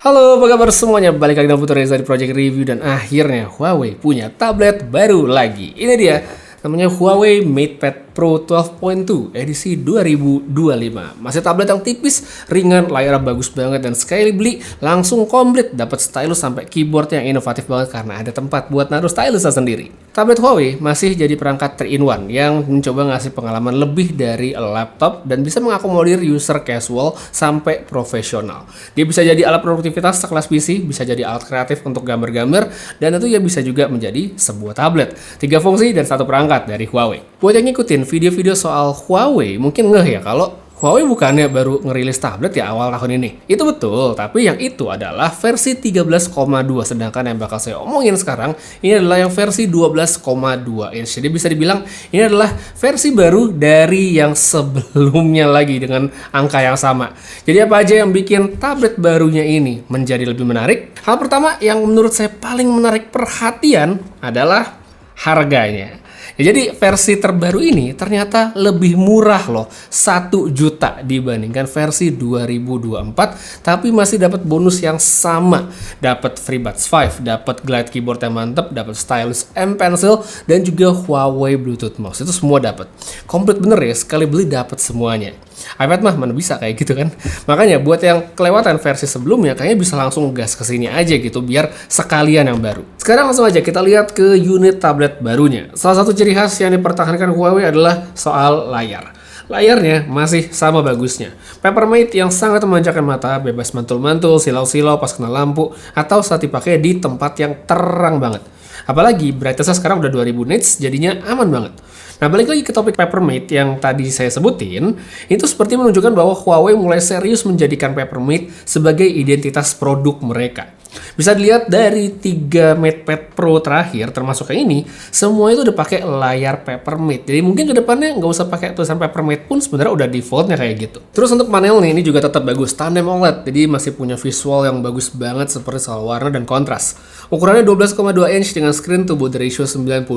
Halo, apa kabar semuanya? Balik lagi dengan Putu Reza di Project Review. Dan akhirnya Huawei punya tablet baru lagi. Ini dia, namanya Huawei MatePad Pro 12.2 edisi 2025. Masih tablet yang tipis, ringan, layarnya bagus banget, dan sekali beli langsung komplit. Dapat stylus sampai keyboard yang inovatif banget karena ada tempat buat naruh stylusnya sendiri. Tablet Huawei masih jadi perangkat 3-in-1 yang mencoba ngasih pengalaman lebih dari laptop dan bisa mengakomodir user casual sampai profesional. Dia bisa jadi alat produktivitas sekelas PC, bisa jadi alat kreatif untuk gambar-gambar, dan itu ya bisa juga menjadi sebuah tablet. 3 fungsi dan 1 perangkat dari Huawei. Buat yang ngikutin video-video soal Huawei, mungkin ngeh ya kalau Huawei bukannya baru ngerilis tablet ya awal tahun ini. Itu betul, tapi yang itu adalah versi 13,2, sedangkan yang bakal saya omongin sekarang ini adalah yang versi 12,2 inch. Jadi bisa dibilang ini adalah versi baru dari yang sebelumnya lagi dengan angka yang sama. Jadi apa aja yang bikin tablet barunya ini menjadi lebih menarik? Hal pertama yang menurut saya paling menarik perhatian adalah harganya. Ya, jadi versi terbaru ini ternyata lebih murah loh, 1 juta dibandingkan versi 2024, tapi masih dapat bonus yang sama. Dapat FreeBuds 5, dapat Glide keyboard yang mantep, dapat stylus M Pencil, dan juga Huawei Bluetooth mouse. Itu semua dapat. Komplit bener ya, sekali beli dapat semuanya. iPad mah mana bisa kayak gitu kan. Makanya buat yang kelewatan versi sebelumnya kayaknya bisa langsung gas ke sini aja gitu biar sekalian yang baru. Sekarang langsung aja kita lihat ke unit tablet barunya. Salah satu ciri khas yang dipertahankan Huawei adalah soal layar. Layarnya masih sama bagusnya. Papermate yang sangat memanjakan mata, bebas mantul-mantul, silau-silau pas kena lampu, atau saat dipakai di tempat yang terang banget. Apalagi brightness-nya sekarang udah 2000 nits, jadinya aman banget. Nah, balik lagi ke topik Papermate yang tadi saya sebutin, itu seperti menunjukkan bahwa Huawei mulai serius menjadikan Papermate sebagai identitas produk mereka. Bisa dilihat dari 3 MatePad Pro terakhir, termasuk yang ini, semua itu udah pakai layar Papermate. Jadi mungkin ke depannya nggak usah pakai tulisan Papermate pun sebenarnya udah defaultnya kayak gitu. Terus untuk panelnya ini juga tetap bagus, tandem OLED, jadi masih punya visual yang bagus banget seperti soal warna dan kontras. Ukurannya 12,2 inch dengan screen to body ratio 92%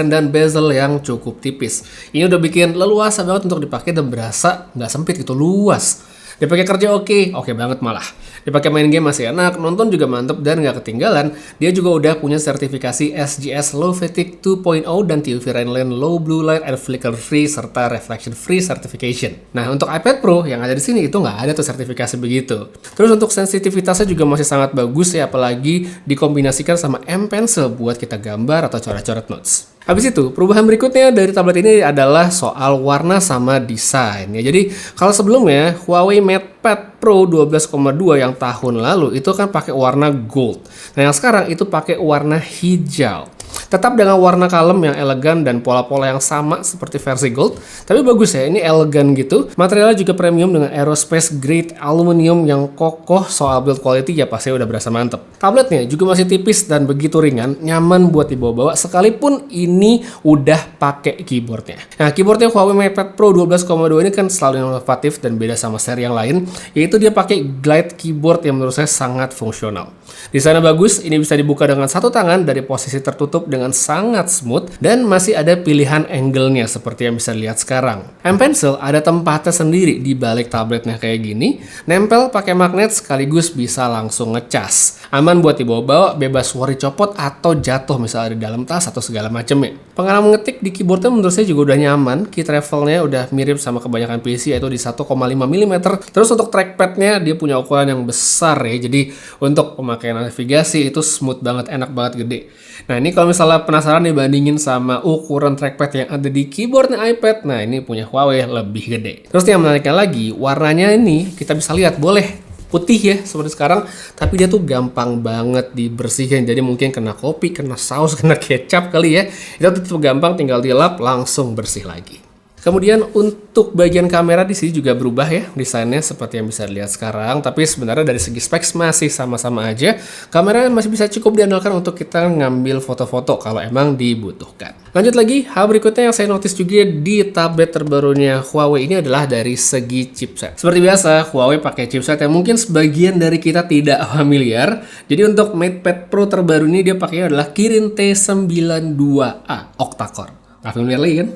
dan bezel yang cukup tipis. Ini udah bikin leluasa banget untuk dipakai dan berasa nggak sempit gitu, luas. Dipakai kerja oke banget malah. Dipakai main game masih enak, nonton juga mantep dan nggak ketinggalan. Dia juga udah punya sertifikasi SGS Low Fatigue 2.0 dan TUV Rainland Low Blue Light and Flicker Free serta Reflection Free Certification. Nah, untuk iPad Pro yang ada di sini itu nggak ada tuh sertifikasi begitu. Terus untuk sensitivitasnya juga masih sangat bagus ya, apalagi dikombinasikan sama M Pencil buat kita gambar atau coret-coret notes. Habis itu, perubahan berikutnya dari tablet ini adalah soal warna sama desain ya. Jadi, kalau sebelumnya Huawei MatePad Pro 12,2 yang tahun lalu itu kan pakai warna gold. Nah, yang sekarang itu pakai warna hijau. Tetap dengan warna kalem yang elegan dan pola-pola yang sama seperti versi gold, tapi bagus ya, ini elegan gitu. Materialnya juga premium dengan aerospace grade aluminium yang kokoh, soal build quality ya pasti udah berasa mantep. Tabletnya juga masih tipis dan begitu ringan, nyaman buat dibawa-bawa sekalipun ini udah pakai keyboardnya. Nah, keyboardnya Huawei MatePad Pro 12,2 ini kan selalu inovatif dan beda sama seri yang lain, yaitu dia pakai Glide keyboard yang menurut saya sangat fungsional. Desainnya bagus, ini bisa dibuka dengan satu tangan dari posisi tertutup dengan sangat smooth dan masih ada pilihan angle-nya seperti yang bisa dilihat sekarang. M Pencil ada tempatnya sendiri di balik tabletnya kayak gini, nempel pakai magnet sekaligus bisa langsung ngecas. Aman buat dibawa-bawa, bebas worry copot atau jatuh misalnya di dalam tas atau segala macamnya. Pengalaman ngetik di keyboardnya menurut saya juga udah nyaman, key travelnya udah mirip sama kebanyakan PC yaitu di 1,5 mm. Terus untuk trackpadnya dia punya ukuran yang besar ya, jadi untuk pemakaian navigasi itu smooth banget, enak banget, gede. Nah, ini kalau misalnya penasaran dibandingin sama ukuran trackpad yang ada di keyboardnya iPad, nah ini punya Huawei lebih gede. Terus yang menariknya lagi, warnanya ini kita bisa lihat boleh putih ya seperti sekarang, tapi dia tuh gampang banget dibersihin. Jadi mungkin kena kopi, kena saus, kena kecap kali ya, itu tetap gampang, tinggal dilap langsung bersih lagi. Kemudian untuk bagian kamera di sini juga berubah ya desainnya seperti yang bisa dilihat sekarang, tapi sebenarnya dari segi specs masih sama-sama aja. Kamera masih bisa cukup diandalkan untuk kita ngambil foto-foto kalau emang dibutuhkan. Lanjut lagi, hal berikutnya yang saya notice juga di tablet terbarunya Huawei ini adalah dari segi chipset. Seperti biasa, Huawei pakai chipset yang mungkin sebagian dari kita tidak familiar. Jadi untuk MatePad Pro terbaru ini dia pakainya adalah Kirin T92A octa-core. Nggak familiar lagi kan?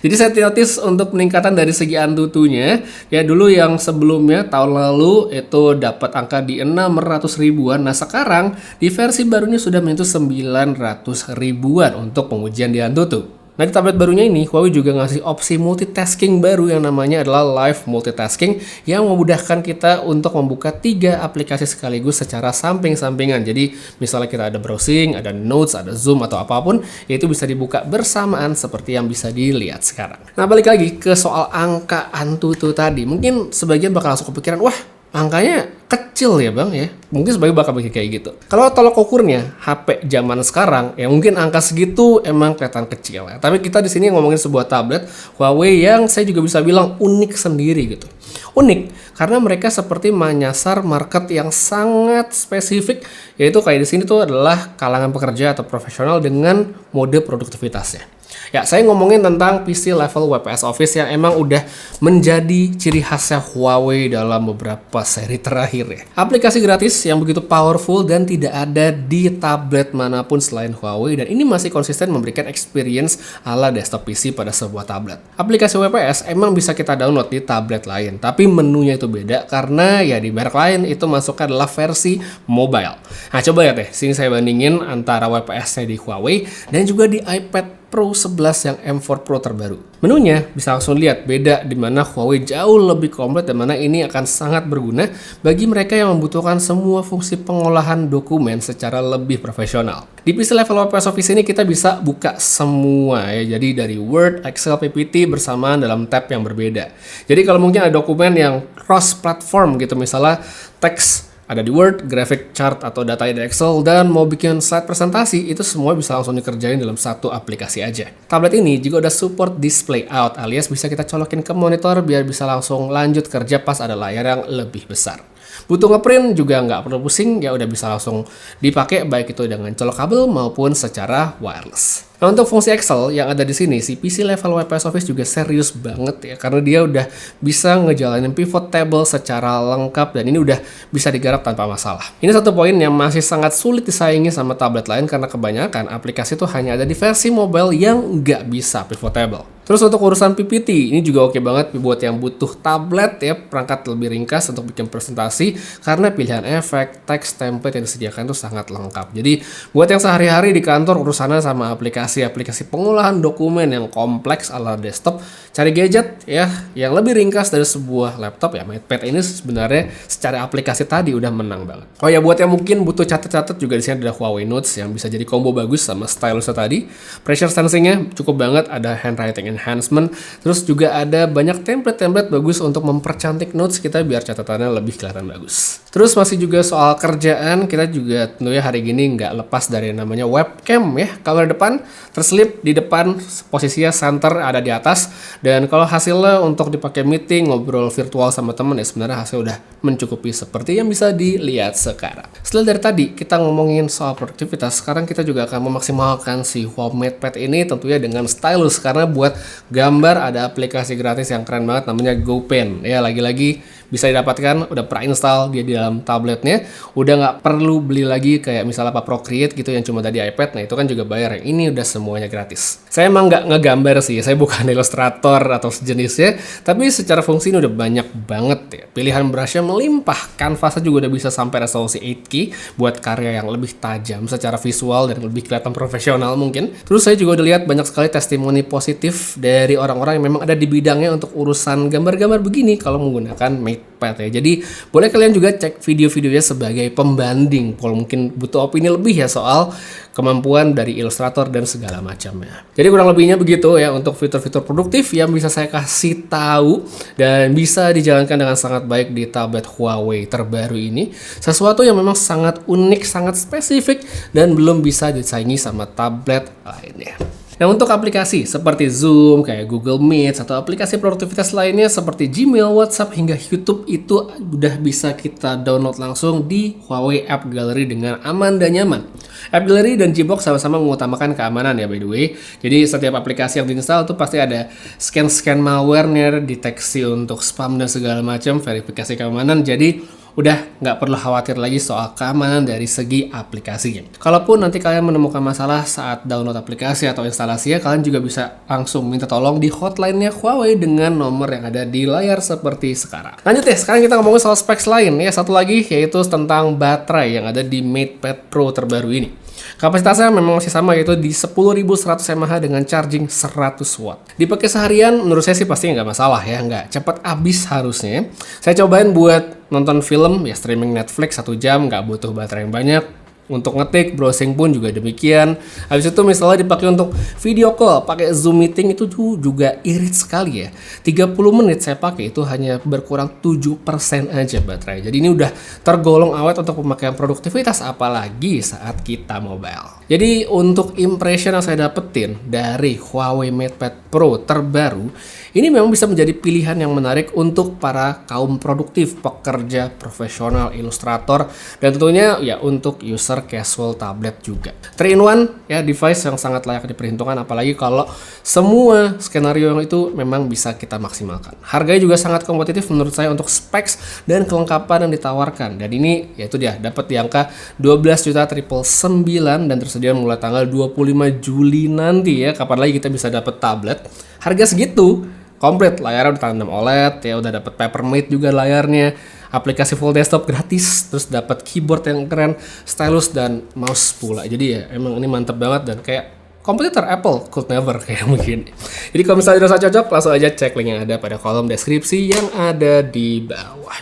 Jadi saya notice untuk peningkatan dari segi Antutunya, ya dulu yang sebelumnya tahun lalu itu dapat angka di 600 ribuan. Nah sekarang di versi barunya sudah menyentuh 900 ribuan untuk pengujian di Antutu. Nah di tablet barunya ini, Huawei juga ngasih opsi multitasking baru yang namanya adalah live multitasking yang memudahkan kita untuk membuka 3 aplikasi sekaligus secara samping-sampingan. Jadi misalnya kita ada browsing, ada notes, ada zoom atau apapun, itu bisa dibuka bersamaan seperti yang bisa dilihat sekarang. Nah balik lagi ke soal angka Antutu tadi, mungkin sebagian bakal langsung kepikiran, wah angkanya kecil ya bang ya. Mungkin sebagai bakal mikir kayak gitu. Kalau tolok ukurnya HP zaman sekarang ya mungkin angka segitu emang kelihatan kecil ya. Tapi kita di sini ngomongin sebuah tablet Huawei yang saya juga bisa bilang unik sendiri gitu. Unik karena mereka seperti menyasar market yang sangat spesifik, yaitu kayak di sini tuh adalah kalangan pekerja atau profesional dengan mode produktivitasnya. Ya, saya ngomongin tentang PC level WPS Office yang emang udah menjadi ciri khasnya Huawei dalam beberapa seri terakhir ya. Aplikasi gratis yang begitu powerful dan tidak ada di tablet manapun selain Huawei, dan ini masih konsisten memberikan experience ala desktop PC pada sebuah tablet. Aplikasi WPS emang bisa kita download di tablet lain, tapi menunya itu beda karena ya di merek lain itu masuknya adalah versi mobile. Nah, coba ya teh, sini saya bandingin antara WPS-nya di Huawei dan juga di iPad Pro 11 yang M4 Pro terbaru. Menunya bisa langsung lihat beda di mana Huawei jauh lebih komplit dan mana ini akan sangat berguna bagi mereka yang membutuhkan semua fungsi pengolahan dokumen secara lebih profesional. Di PC level WPS Office ini kita bisa buka semua ya. Jadi dari Word, Excel, PPT bersamaan dalam tab yang berbeda. Jadi kalau mungkin ada dokumen yang cross platform gitu, misalnya teks ada di Word, graphic chart atau data di Excel, dan mau bikin slide presentasi, itu semua bisa langsung dikerjain dalam satu aplikasi aja. Tablet ini juga udah support display out, alias bisa kita colokin ke monitor biar bisa langsung lanjut kerja pas ada layar yang lebih besar. Butuh ngeprint juga nggak perlu pusing, ya udah bisa langsung dipakai baik itu dengan colok kabel maupun secara wireless. Nah untuk fungsi Excel yang ada di sini, si PC level WPS Office juga serius banget ya, karena dia udah bisa ngejalanin pivot table secara lengkap dan ini udah bisa digarap tanpa masalah. Ini satu poin yang masih sangat sulit disaingi sama tablet lain karena kebanyakan aplikasi itu hanya ada di versi mobile yang nggak bisa pivot table. Terus untuk urusan PPT, ini juga oke banget buat yang butuh tablet ya, perangkat lebih ringkas untuk bikin presentasi karena pilihan efek, teks, template yang disediakan itu sangat lengkap. Jadi buat yang sehari-hari di kantor urusannya sama aplikasi pengolahan dokumen yang kompleks ala desktop, cari gadget ya yang lebih ringkas dari sebuah laptop ya, MatePad ini sebenarnya secara aplikasi tadi udah menang banget. Oh ya buat yang mungkin butuh catat-catat juga di sini ada Huawei Notes yang bisa jadi combo bagus sama stylusnya tadi. Pressure sensing-nya cukup banget, ada handwriting enhancement, terus juga ada banyak template-template bagus untuk mempercantik notes kita biar catatannya lebih kelihatan bagus. Terus masih juga soal kerjaan, kita juga tentunya hari gini nggak lepas dari namanya webcam ya. Kamera depan terselip di depan, posisinya center ada di atas, dan kalau hasilnya untuk dipakai meeting, ngobrol virtual sama temen ya sebenarnya hasil udah mencukupi seperti yang bisa dilihat sekarang. Setelah dari tadi kita ngomongin soal produktivitas, sekarang kita juga akan memaksimalkan si Huawei MatePad ini tentunya dengan stylus, karena buat gambar ada aplikasi gratis yang keren banget namanya GoPen ya, lagi-lagi bisa didapatkan, udah pre-install dia di dalam tabletnya, udah nggak perlu beli lagi kayak misalnya apa Procreate gitu yang cuma tadi iPad. Nah itu kan juga bayar, yang ini udah semuanya gratis. Saya emang nggak ngegambar sih, saya bukan ilustrator atau sejenisnya, tapi secara fungsi ini udah banyak banget ya, pilihan brushnya melimpah, kanvasnya juga udah bisa sampai resolusi 8K buat karya yang lebih tajam secara visual dan lebih kelihatan profesional mungkin. Terus saya juga udah lihat banyak sekali testimoni positif dari orang-orang yang memang ada di bidangnya untuk urusan gambar-gambar begini kalau menggunakan MatePad ya. Jadi boleh kalian juga cek video-videonya sebagai pembanding kalau mungkin butuh opini lebih ya soal kemampuan dari ilustrator dan segala macamnya. Jadi kurang lebihnya begitu ya untuk fitur-fitur produktif yang bisa saya kasih tahu dan bisa dijalankan dengan sangat baik di tablet Huawei terbaru ini. Sesuatu yang memang sangat unik, sangat spesifik dan belum bisa disaingi sama tablet lainnya. Nah untuk aplikasi seperti Zoom, kayak Google Meet, atau aplikasi produktivitas lainnya seperti Gmail, WhatsApp, hingga YouTube itu udah bisa kita download langsung di Huawei App Gallery dengan aman dan nyaman. App Gallery dan Gbox sama-sama mengutamakan keamanan ya by the way. Jadi setiap aplikasi yang diinstal itu pasti ada scan-scan malware-nya, deteksi untuk spam dan segala macam, verifikasi keamanan. Jadi udah nggak perlu khawatir lagi soal keamanan dari segi aplikasinya. Kalaupun nanti kalian menemukan masalah saat download aplikasi atau instalasinya, kalian juga bisa langsung minta tolong di hotline-nya Huawei dengan nomor yang ada di layar seperti sekarang. Lanjut ya, sekarang kita ngomongin soal specs lain ya. Satu lagi yaitu tentang baterai yang ada di MatePad Pro terbaru ini. Kapasitasnya memang masih sama, yaitu di 10.100 mAh dengan charging 100 watt. Dipakai seharian, menurut saya sih pasti nggak masalah ya, nggak cepat habis harusnya. Saya cobain buat nonton film, ya streaming Netflix 1 jam, nggak butuh baterai yang banyak. Untuk ngetik, browsing pun juga demikian. Habis itu misalnya dipakai untuk video call, pakai Zoom meeting itu juga irit sekali ya. 30 menit saya pakai itu hanya berkurang 7% aja baterai. Jadi ini udah tergolong awet untuk pemakaian produktivitas, apalagi saat kita mobile. Jadi untuk impression yang saya dapetin dari Huawei MatePad Pro terbaru, ini memang bisa menjadi pilihan yang menarik untuk para kaum produktif, pekerja, profesional, ilustrator, dan tentunya ya untuk user casual tablet juga. 3-in-1 ya, device yang sangat layak diperhitungkan, apalagi kalau semua skenario yang itu memang bisa kita maksimalkan. Harganya juga sangat kompetitif menurut saya untuk specs dan kelengkapan yang ditawarkan. Dan ini yaitu dia dapat di angka 12.999 dan tersedia mulai tanggal 25 Juli nanti ya. Kapan lagi kita bisa dapat tablet harga segitu? Komplit, layarnya udah tandem OLED ya, udah dapat Papermate juga layarnya, aplikasi full desktop gratis, terus dapat keyboard yang keren, stylus dan mouse pula. Jadi ya emang ini mantep banget dan kayak kompetitor Apple could never kayak begini. Jadi kalau misalnya dirasa cocok, langsung aja cek link yang ada pada kolom deskripsi yang ada di bawah.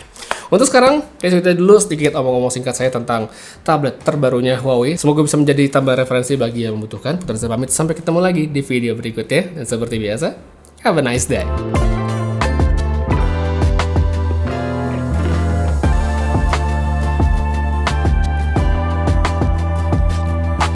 Untuk sekarang, kayak cerita dulu sedikit omong-omong singkat saya tentang tablet terbarunya Huawei. Semoga bisa menjadi tambah referensi bagi yang membutuhkan. Putar saya pamit, sampai ketemu lagi di video berikutnya. Dan seperti biasa, have a nice day.